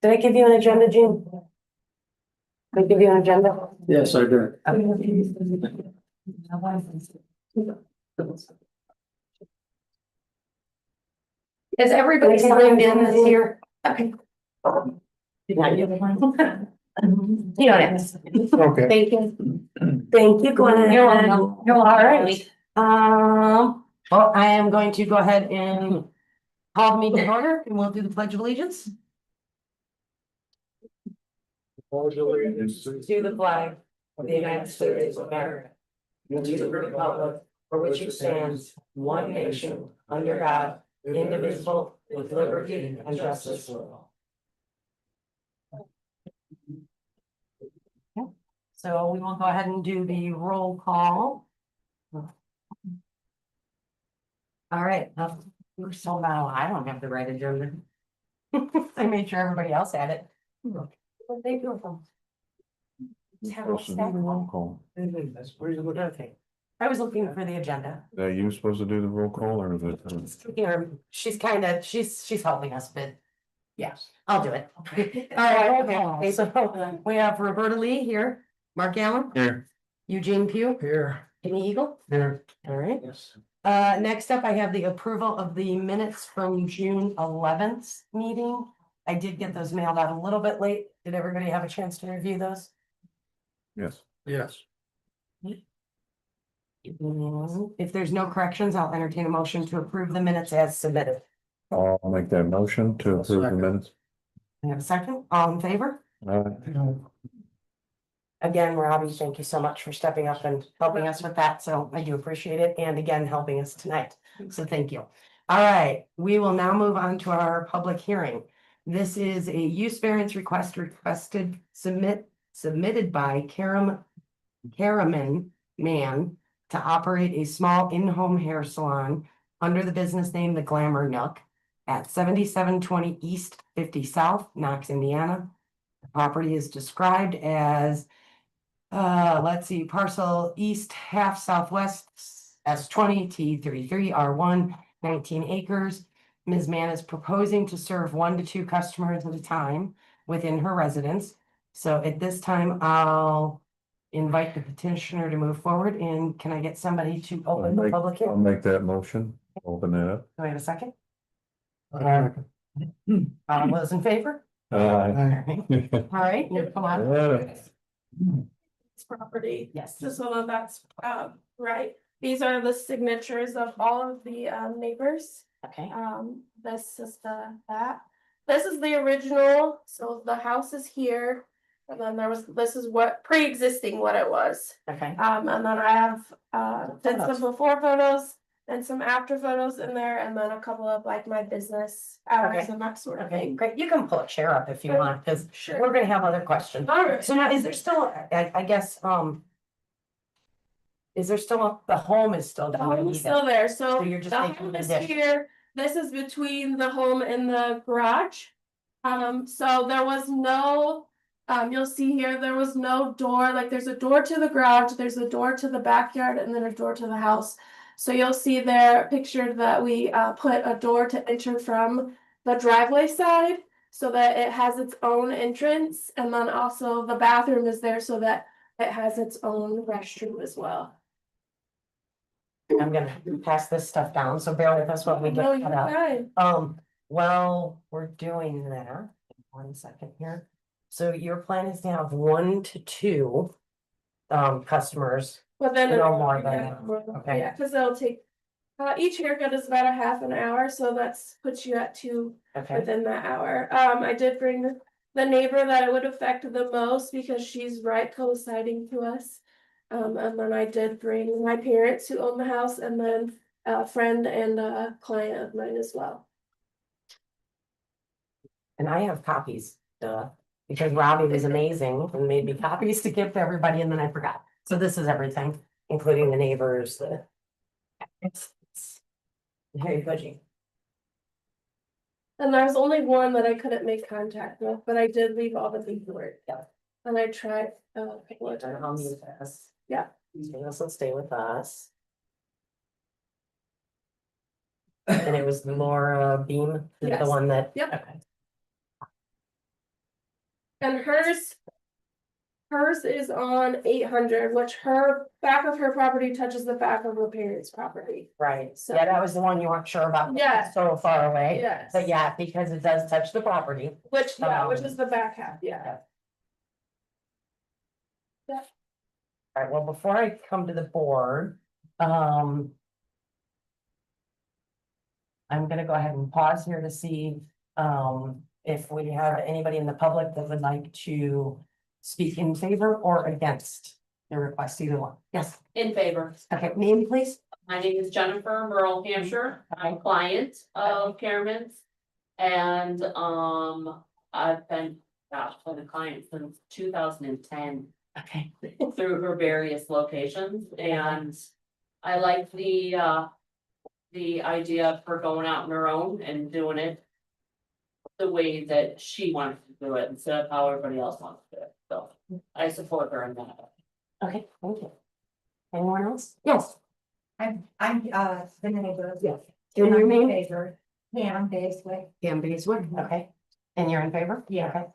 Did I give you an agenda, Jean? Did I give you an agenda? Yes, I did. Is everybody signed in this year? Okay. You don't have to. Okay. Thank you. Thank you, Gwen. You're welcome. You're all right. Well, I am going to go ahead and call the meeting to order and we'll do the pledge of allegiance. To the flag of the United States of America. And to the republic for which it stands, one nation, under God, indivisible, with liberty and justice for all. So we will go ahead and do the roll call. All right, so now I don't have the right agenda. I made sure everybody else had it. Well, they do them. Roll call. Okay, I was looking for the agenda. Are you supposed to do the roll call or is it? Here, she's kind of, she's helping us, but yes, I'll do it. All right, okay, so we have Roberta Lee here, Mark Allen, Here. Eugene Pugh, Here. Kenny Eagle. Here. All right. Yes. Next up, I have the approval of the minutes from June 11th meeting. I did get those mailed out a little bit late. Did everybody have a chance to review those? Yes. Yes. If there's no corrections, I'll entertain a motion to approve the minutes as submitted. I'll make that motion to approve the minutes. I have a second. All in favor? Again, Robbie, thank you so much for stepping up and helping us with that. So I do appreciate it. And again, helping us tonight. So thank you. All right, we will now move on to our public hearing. This is a use variance submitted by Karaman Man to operate a small in-home hair salon under the business name The Glamour Nook at 7720 East 50 South, Knox, Indiana. The property is described as let's see, parcel east half southwest S20 T33 R1, 19 acres. Ms. Mann is proposing to serve 1 to 2 customers at a time within her residence. So at this time, I'll invite the petitioner to move forward. And can I get somebody to open the public I'll hearing? make that motion. Open that up. Do I have a second? All those in favor? All right, you come on. Property. Yes. Just so that that's right. These are the signatures of all of the neighbors. Okay. This is that. This is the original. So the house is here. And then this is what pre-existing what it was. Okay. And then I have did some before photos and some after photos in there, and then a couple of like my business hours Okay. and that sort of Okay, thing. great. You can pull a chair up if you want, because Sure. we're gonna have other questions. All right. So now, is there still, I guess, is there still, the home is still The down? home is still there, so So you're just the taking home the is addition. here, this is between the home and the garage. So there was no, you'll see here, there was no door, like there's a door to the garage, there's a door to the backyard, and then a door to the house. So you'll see there pictured that we put a door to enter from the driveway side, so that it has its own entrance, and then also the bathroom is there so that it has its own restroom as well. I'm gonna pass this stuff down, so bear with us while we No, get you're that out. fine. Well, we're doing that. 1 second here. So your plan is to have 1 to 2 customers. But then. No more than that. Okay. Yeah, cause it'll take, each haircut is about a half an hour, so that's puts you at 2 Okay. within that hour. I did bring the neighbor that it would affect the most because she's right coinciding to us. And then I did bring my parents who own the house, and then a friend and a client of mine as well. And I have copies, because Robbie was amazing and made me copies to give to everybody, and then I forgot. So this is everything, including the neighbors, it's here you go, Jean. And there's only one that I couldn't make contact with, but I did leave all the paperwork. Yeah. And I tried, a couple of I'll times. mute this. Yeah. So this will stay with us. And it was Laura Beam, the Yes. one that. Yep. Okay. And hers is on 800, which her back of her property touches the back of her parents' property. Right, So- yeah, that was the one you weren't sure about. Yeah. It's so far away. Yes. But yeah, because it does touch the property. Which is the back half, yeah. All right, well, before I come to the board, I'm gonna go ahead and pause here to see, if we have anybody in the public that would like to speak in favor or against the request, either one. Yes, In favor. okay, name please. My name is Jennifer Merle Hampshire. I'm a client of Careman's. And, I've been, a client since 2010 Okay, through her various locations, and I like the idea of her going out on her own and doing it the way that she wants to do it instead of how everybody else wants to do it. So I support her in that. okay, thank you. Anyone else? Yes. I'm, the neighbor. Yes. And your name? Favor. Pam Basley. Pam Bayswood, okay. And you're in favor? Yeah. Okay.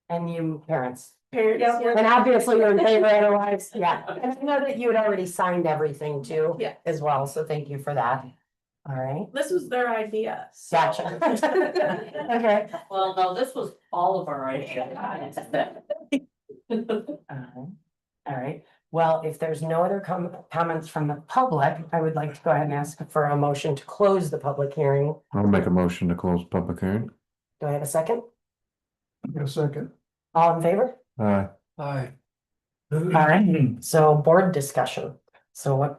And you parents? Parents, Yeah. yeah. And obviously you're in favor otherwise, yeah. And I know that you had already signed everything too. Yeah. As well, so thank you for that. All right, This was their idea. so- gotcha. Okay. Well, no, this was all of our idea. All right, well, if there's no other comments from the public, I would like to go ahead and ask for a motion to close the public hearing. I'll make a motion to close public hearing. Do I have a second? A second. All in favor? Aye. Aye. All right, so board discussion. So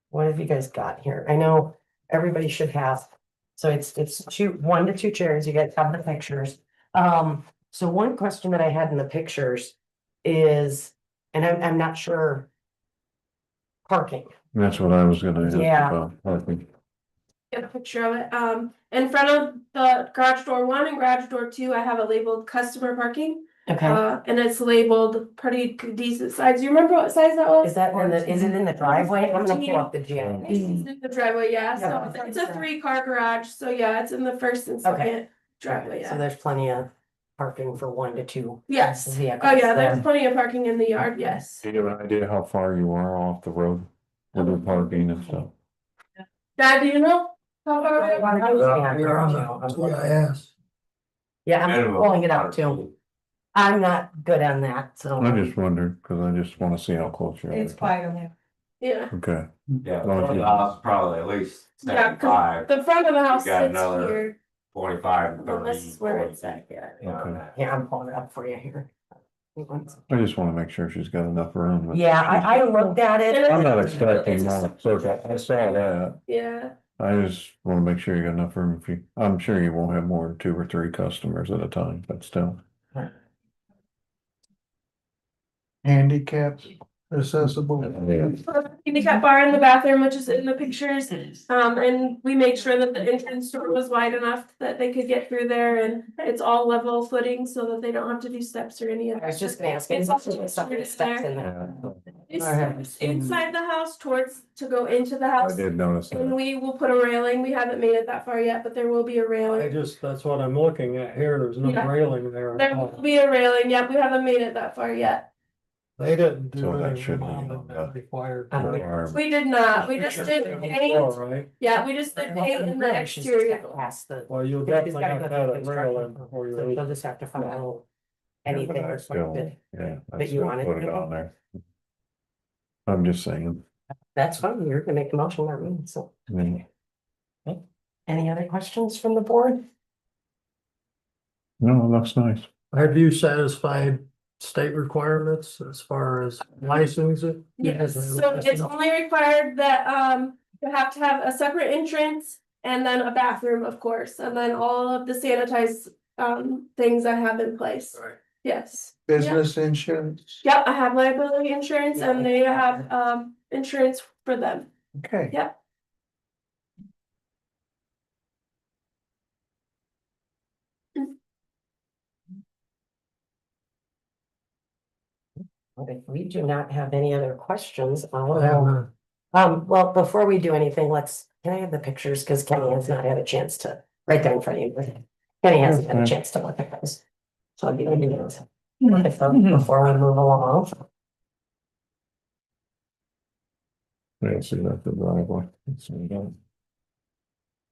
what have you guys got here? I know everybody should have. So it's 1 to 2 chairs. You guys have the pictures. So one question that I had in the pictures is, and I'm not sure. Parking. That's what I was gonna ask Yeah. about. Parking. Get a picture of it. In front of the garage door 1 and garage door 2, I have it labeled customer parking. Okay, And it's labeled pretty decent size. Do you remember what size that was? is it in the driveway? I'm gonna pull up the gym. It's in the driveway, yeah, so Yeah. it's a 3-car garage, so yeah, it's in the first and second driveway, So yeah. there's plenty of parking for 1 to 2. Yes. vehicles Oh, yeah, there. there's plenty of parking in the yard, yes. Do you have an idea how far you are off the road with the parking and stuff? Dad, do you know? How far? Yeah, We're on the GIS. Yeah, I'm pulling it up too. I'm not good on that, so. I just wondered, cause I just wanna see how close you are. It's quite a minute. Yeah, Okay, Yeah, Long front of as the you- house probably at least Yeah, 'cause 75, the front of the house got sits another- here. 45, Well, 30. this is where it's at, yeah. okay. Yeah, I'm pulling it up for you here. I just wanna make sure she's got enough room. but Yeah, I looked at it. I'm not expecting more, so I saw that. Yeah, I just wanna make sure you got enough room if you, I'm sure you won't have more than 2 or 3 customers at a time, but still. Handicaps accessible. handicap bar in the bathroom, which is in the pictures. And we made sure that the entrance door was wide enough that they could get through there, and it's all level footing so that they don't have to do steps or any of that. I was just gonna ask, it's also some steps in there. It's inside the house towards, to go into the I house. did notice And that. we will put a railing. We haven't made it that far yet, but there will be a railing. That's what I'm looking at here. There's no Yeah. railing there. There will be a railing. Yep, we haven't made it that far yet. They didn't So do that anything should on be- that required. Requirement. We did not. We just did All paint. right, Yeah, we just did paint in the exterior. Past the. well, you'll Yeah, he's definitely gotta have go to have through a construction. railing before you So leave. you'll just have to follow Yeah, but anything I still, requested. yeah, I that you still wanted put to it do. on there. I'm just saying, That's fine, you're gonna make the motion, not me, so. I mean, Any other questions from the board? no, it looks nice. Have you satisfied state requirements as far as licensing? Yes, so it's only required that, you have to have a separate entrance and then a bathroom, of course, and then all of the sanitized, things I have in place. Right. Yes. Business insurance. Yep, I have liability insurance and they have, insurance for them. Okay. Yep. If we do not have any other questions, I'll, I have none. well, before we do anything, can I have the pictures, cause Kenny has not had a chance to, right there in front of you. Kenny hasn't had a chance to look at those. So I'll give you a minute. Before we move along. Yeah, see that the driveway. So we don't-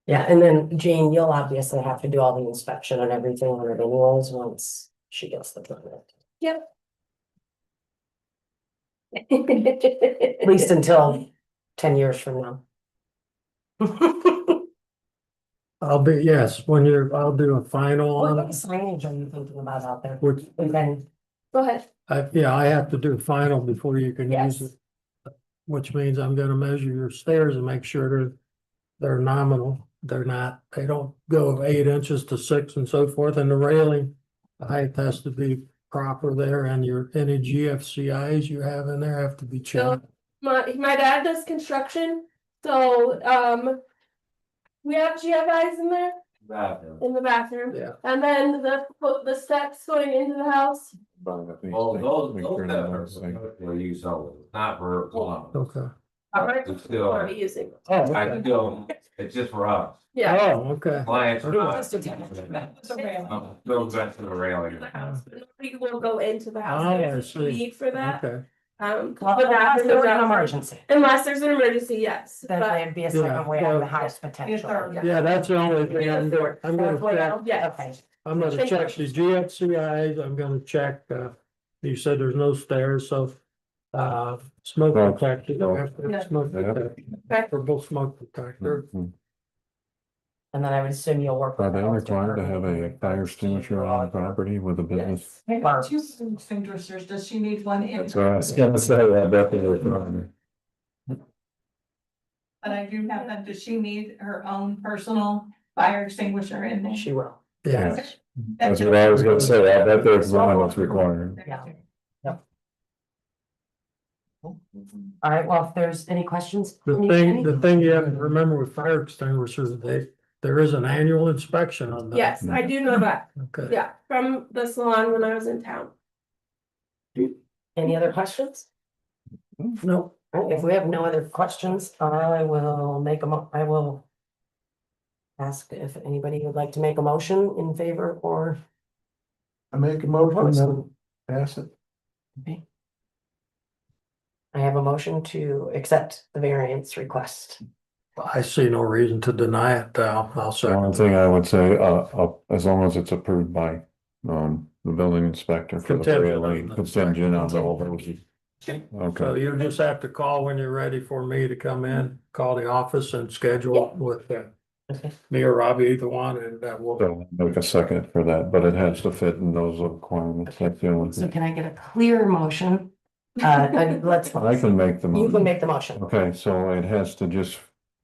Yeah, and then Jean, you'll obviously have to do all the inspection and everything on it anyways, once she gets the permit. Yep. At least until 10 years from now. I'll be, yes, I'll do a final What on kind of it, signage are you thinking about out there? which, And then, Go ahead. I have to do final before you can use yes, it. Which means I'm gonna measure your stairs and make sure they're nominal. They don't go 8 inches to 6 and so forth, and the railing. The height has to be proper there, and any GFCIs you have in there have to be checked. My dad does construction, so, we have GFIs in there, in the bathroom. Yeah. And then the steps going into the house. Bring up these Well, things, those, make those sure that they're are, safe. will use those, not for plumbing. Okay. It's still, Are using. Oh, I still, it's just for us. Yeah. Oh, okay. Clients are not. Just a tenant. Go back to the railing. The house, but nobody will go into the house. Oh, There's I a see. need for that, Okay. Well, the unless bathroom there is was an out. emergency, Unless there's an emergency, yes, then but, there'd be a second way out of the Yeah. house potential. Yeah, that's the only thing I'm gonna Fourth way check. out? Yes. Okay. I'm gonna check the GFCIs, I'm gonna check, you said there's no stairs, so. Smoke Well, detector, you have to have Yeah. smoke Yeah. detector, Okay. purple smoke detector. Mhm. And then I would assume you'll work. Are with they the required to have a fire extinguisher on the property with a business? I Barb. have two extinguishers. Does she need one in? So I was gonna say that, that's the requirement. But I do have them. Does she need her own personal fire extinguisher in there? She will. Yeah, That's what I was gonna say, I bet there's one that's required. Yeah. Yep. All right, well, if there's any questions. the thing you have to remember with fire extinguishers, there is an annual inspection on that. yes, I do know that, Okay. yeah, from the salon when I was in town. Any other questions? No, All right, if we have no other questions, I will I will. Ask if anybody would like to make a motion in favor or. I make a motion, pass it. Okay. I have a motion to accept the variance request. I see no reason to deny it, I'll The second. only thing I would say, as long as it's approved by, the building inspector for the Contingent on railing, the contingent on the whole. So Okay, you just have to call when you're ready for me to come in, call the office and schedule with Okay. me or Robbie, either one, and we'll. so make a second for that, but it has to fit in those requirements, that's the only So thing. can I get a clear motion? And let's. I can make the You can motion. make the motion. Okay, so it has to just,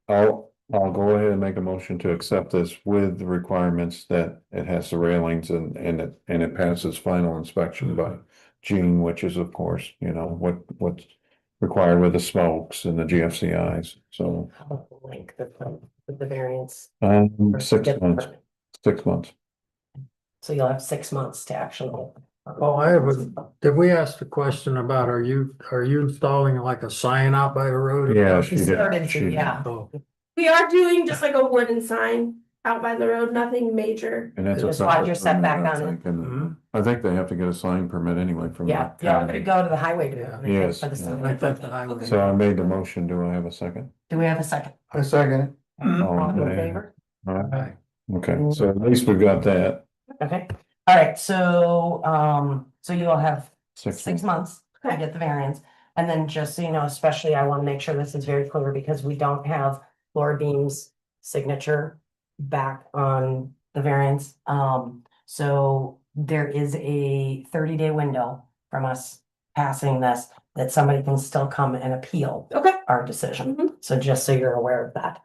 I'll go ahead and make a motion to accept this with the requirements that it has the railings and it passes final inspection by Gene, which is of course, what's required with the smokes and the GFCIs, so. How about the length of the variance? 6 months, 6 months. So you'll have 6 months to actually. Oh, did we ask the question about, are you installing like a sign out by the road? Yeah, she did. Started She to, did. yeah. Oh, We are doing just like a wooden sign out by the road, nothing major. And that's a Just watch your separate permit, setback I on it. think, and Mhm. I think they have to get a sign permit anyway from. the Yeah, yeah, county. go to the highway. department, I think, Yes, for the yeah. sign. I think the highway. So I made the motion, do I have a second? Do we have a second? I second it. All in favor? Aye. Okay, so at least we got that. Okay, all right, so you'll have 6 months to Okay. get the variance. And then just so you know, especially I want to make sure this is very clear because we don't have Laura Beam's signature back on the variance. So there is a 30-day window from us passing this that somebody can still come and appeal Okay. our decision. Mhm. So just so you're aware of that.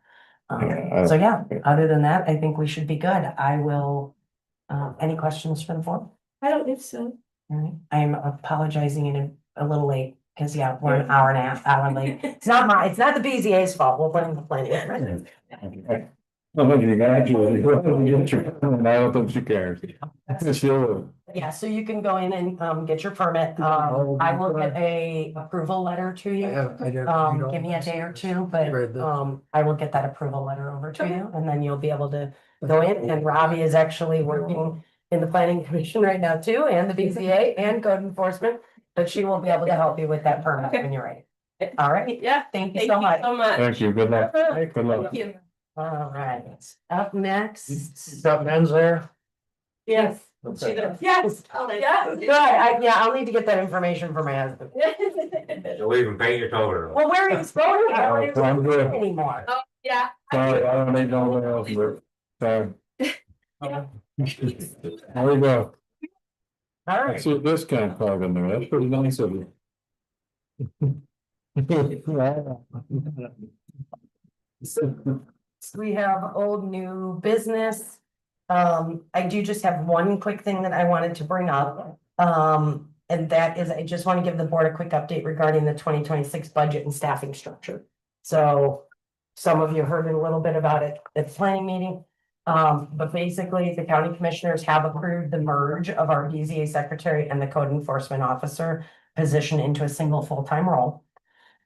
Yeah, So yeah, other than that, I think we should be good. I will, any questions for the board? I don't think so. All right, I'm apologizing in a little late, because yeah, we're an hour and a half, hour late. It's not the BZA's fault, we'll put in the planning. I don't think she cares. She'll, Yeah, so you can go in and get your permit. I will get a approval letter to you. Give me a day or two, but Read this. I will get that approval letter over to you, and then you'll be able to go in, and Robbie is actually working in the planning commission right now too, and the BZA and code enforcement. But she will be able to help you with that permit when you're ready. All right, Yeah, thank you thank so you much. so much. Thank you, good luck. Good luck. Thank you. All right, up next. Got men's there? Yes. Okay. Yes, Yeah. good, I'll need to get that information from my husband. You'll even paint your toenails. Well, where are you going? I don't even I'm good. anymore. Oh, yeah. Sorry, I don't need no one else, but, sorry. There we go. All I right, see a discount card in there, that's pretty nice of you. so we have old new business. I do just have one quick thing that I wanted to bring up. And that is, I just want to give the board a quick update regarding the 2026 budget and staffing structure. So some of you heard a little bit about it at the planning meeting. But basically, the county commissioners have approved the merge of our BZA secretary and the code enforcement officer position into a single full-time role.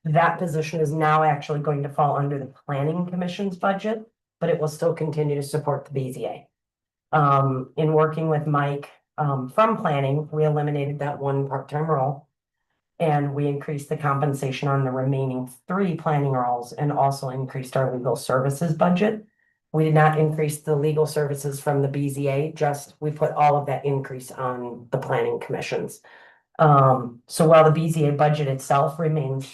That position is now actually going to fall under the planning commission's budget, but it will still continue to support the BZA. In working with Mike, from planning, we eliminated that one part-time role. And we increased the compensation on the remaining 3 planning roles and also increased our legal services budget. We did not increase the legal services from the BZA, just we put all of that increase on the planning commissions. So while the BZA budget itself remains,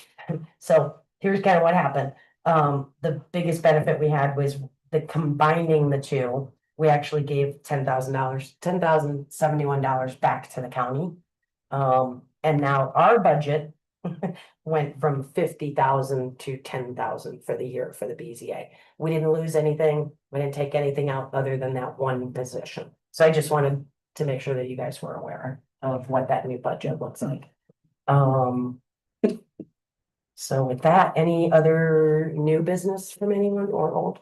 so here's kind of what happened. The biggest benefit we had was the combining the two. We actually gave $10,000, $10,071 back to the county. And now our budget went from 50,000 to 10,000 for the year for the BZA. We didn't lose anything. We didn't take anything out other than that one position. So I just wanted to make sure that you guys were aware of what that new budget looks like. So with that, any other new business from anyone or old?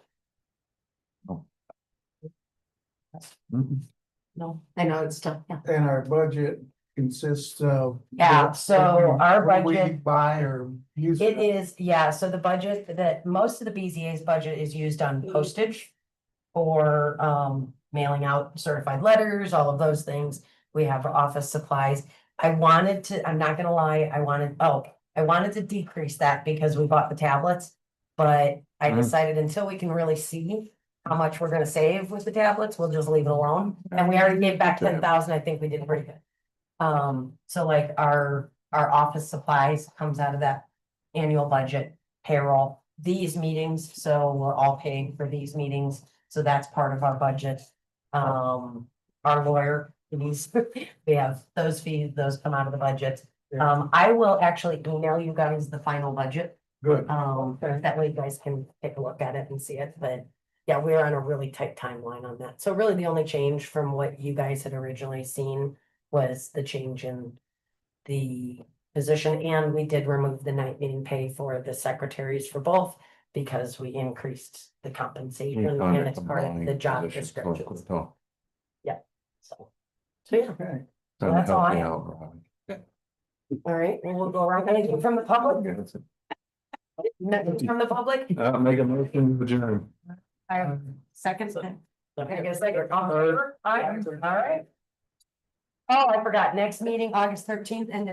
No, I know it's tough, yeah. And our budget consists of. Yeah, so our what we budget- buy or use. It is, yeah, so the budget that most of the BZA's budget is used on postage. For mailing out certified letters, all of those things. We have office supplies. I'm not gonna lie, I wanted to decrease that because we bought the tablets. But I decided until we can really see how much we're gonna save with the tablets, we'll just leave it alone. And we already gave back 10,000, I think we did pretty good. So like our office supplies comes out of that annual budget, payroll, these meetings, so we're all paying for these meetings, so that's part of our budget. Our lawyer fees, we have those fees, those come out of the budget. I will actually email you guys the final budget. Good. That way you guys can take a look at it and see it, but yeah, we're on a really tight timeline on that. So really the only change from what you guys had originally seen was the change in the position, and we did remove the night meeting pay for the secretaries for both because we increased the compensation and it's part of the job descriptions. So yeah, Okay. So that's all I have. all right, and we'll go around. Anything from the public? Nothing from the public? Make a motion to adjourn. I have seconds. Okay, I guess I got all right. Oh, I forgot, next meeting, August 13th, and